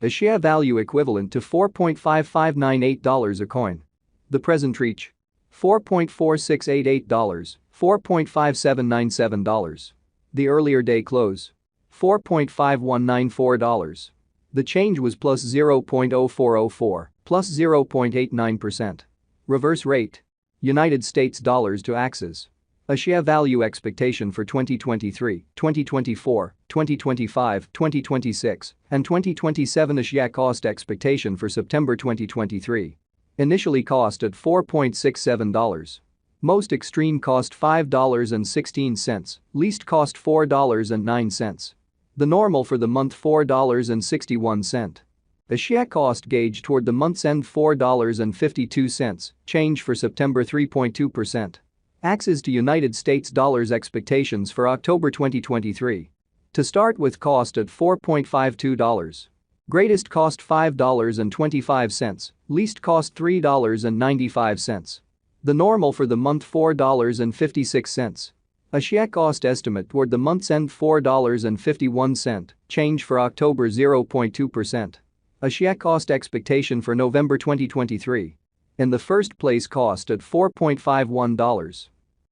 A share value equivalent to $4.5598 a coin. The present reach: $4.4688, $4.5797. The earlier day close: $4.5194. The change was plus 0.0404, plus 0.89%. Reverse rate: United States dollars to Axes. A share value expectation for 2023, 2024, 2025, 2026, and 2027. A share cost expectation for September 2023. Initially cost at $4.67. Most extreme cost $5.16, least cost $4.09. The normal for the month $4.61. A share cost gauge toward the month's end $4.52, change for September 3.2%. Axes to United States dollars expectations for October 2023. To start with, cost at $4.52. Greatest cost $5.25, least cost $3.95. The normal for the month $4.56. A share cost estimate toward the month's end $4.51, change for October 0.2%. A share cost expectation for November 2023. In the first place, cost at $4.51.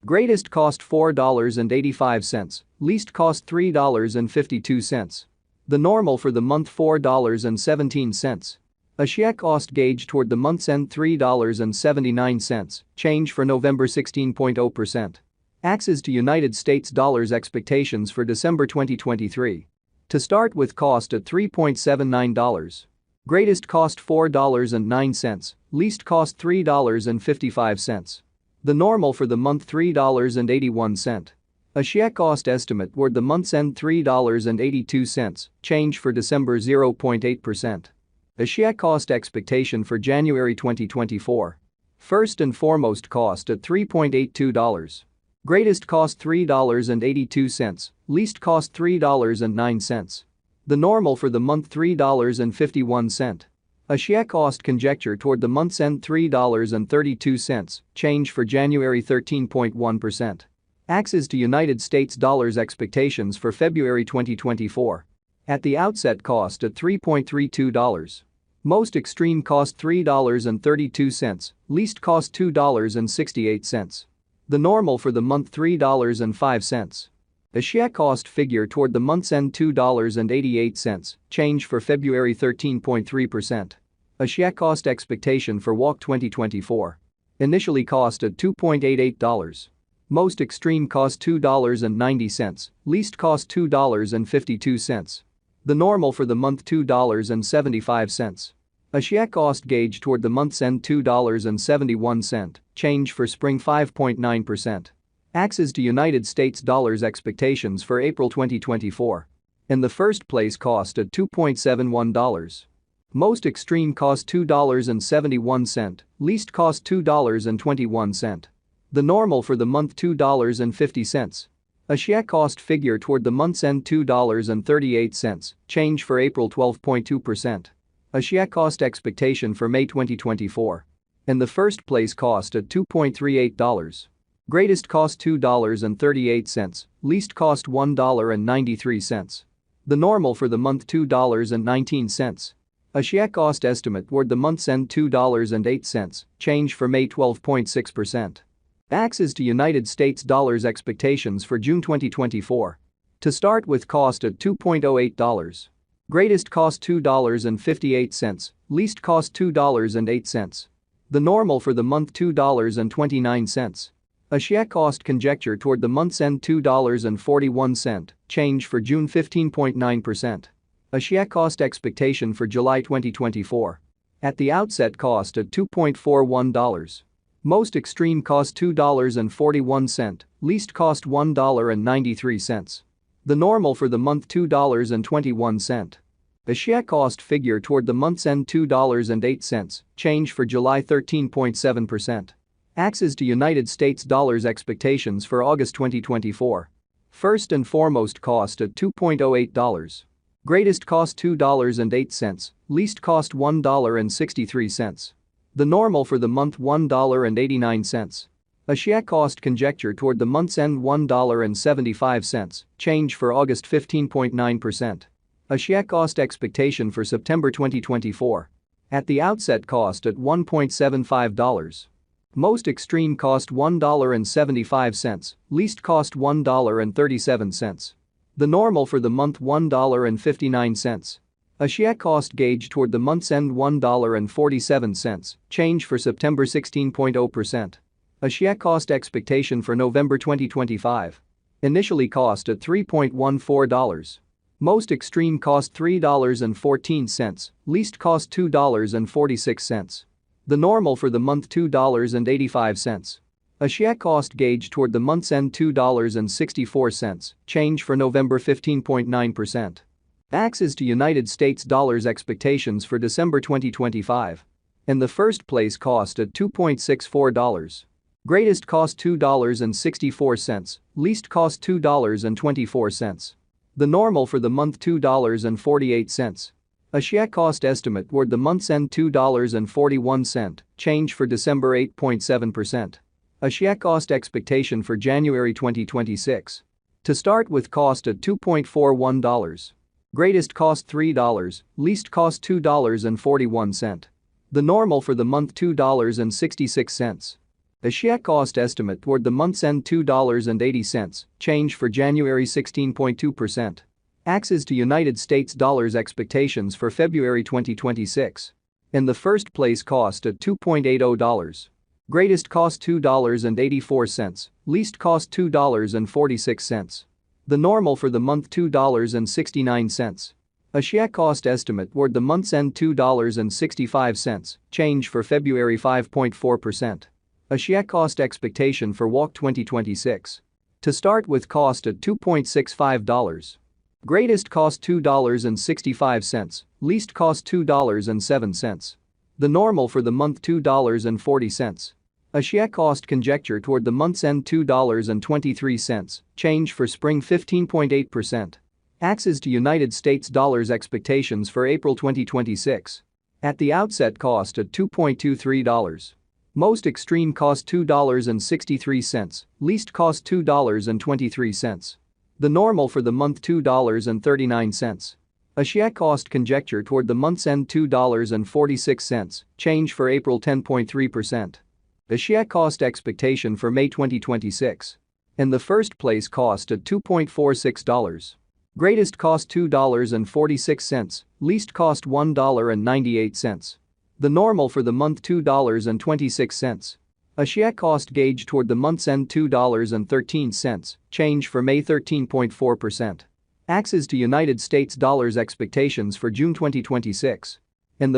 Greatest cost $4.85, least cost $3.52. The normal for the month $4.17. A share cost gauge toward the month's end $3.79, change for November 16.0%. Axes to United States dollars expectations for December 2023. To start with, cost at $3.79. Greatest cost $4.09, least cost $3.55. The normal for the month $3.81. A share cost estimate toward the month's end $3.82, change for December 0.8%. A share cost expectation for January 2024. First and foremost, cost at $3.82. Greatest cost $3.82, least cost $3.09. The normal for the month $3.51. A share cost conjecture toward the month's end $3.32, change for January 13.1%. Axes to United States dollars expectations for February 2024. At the outset, cost at $3.32. Most extreme cost $3.32, least cost $2.68. The normal for the month $3.05. A share cost figure toward the month's end $2.88, change for February 13.3%. A share cost expectation for WAC 2024. Initially cost at $2.88. Most extreme cost $2.90, least cost $2.52. The normal for the month $2.75. A share cost gauge toward the month's end $2.71, change for spring 5.9%. Axes to United States dollars expectations for April 2024. In the first place, cost at $2.71. Most extreme cost $2.71, least cost $2.21. The normal for the month $2.50. A share cost figure toward the month's end $2.38, change for April 12.2%. A share cost expectation for May 2024. In the first place, cost at $2.38. Greatest cost $2.38, least cost $1.93. The normal for the month $2.19. A share cost estimate toward the month's end $2.08, change for May 12.6%. Axes to United States dollars expectations for June 2024. To start with, cost at $2.08. Greatest cost $2.58, least cost $2.08. The normal for the month $2.29. A share cost conjecture toward the month's end $2.41, change for June 15.9%. A share cost expectation for July 2024. At the outset, cost at $2.41. Most extreme cost $2.41, least cost $1.93. The normal for the month $2.21. A share cost figure toward the month's end $2.08, change for July 13.7%. Axes to United States dollars expectations for August 2024. First and foremost, cost at $2.08. Greatest cost $2.08, least cost $1.63. The normal for the month $1.89. A share cost conjecture toward the month's end $1.75, change for August 15.9%. Axie cost expectation for September 2024. At the outset cost at $1.75. Most extreme cost $1.75, least cost $1.37. The normal for the month $1.59. Axie cost gauge toward the month's end $1.47, change for September 16.0%. Axie cost expectation for November 2025. Initially cost at $3.14. Most extreme cost $3.14, least cost $2.46. The normal for the month $2.85. Axie cost gauge toward the month's end $2.64, change for November 15.9%. Axes to United States dollars expectations for December 2025. In the first place cost at $2.64. Greatest cost $2.64, least cost $2.24. The normal for the month $2.48. Axie cost estimate toward the month's end $2.41, change for December 8.7%. Axie cost expectation for January 2026. To start with cost at $2.41. Greatest cost $3, least cost $2.41. The normal for the month $2.66. Axie cost estimate toward the month's end $2.80, change for January 16.2%. Axes to United States dollars expectations for February 2026. In the first place cost at $2.80. Greatest cost $2.84, least cost $2.46. The normal for the month $2.69. Axie cost estimate toward the month's end $2.65, change for February 5.4%. Axie cost expectation for WAC 2026. To start with cost at $2.65. Greatest cost $2.65, least cost $2.07. The normal for the month $2.40. Axie cost conjecture toward the month's end $2.23, change for spring 15.8%. Axes to United States dollars expectations for April 2026. At the outset cost at $2.23. Most extreme cost $2.63, least cost $2.23. The normal for the month $2.39. Axie cost conjecture toward the month's end $2.46, change for April 10.3%. Axie cost expectation for May 2026. In the first place cost at $2.46. Greatest cost $2.46, least cost $1.98. The normal for the month $2.26. Axie cost gauge toward the month's end $2.13, change for May 13.4%. Axes to United States dollars expectations for June 2026. In the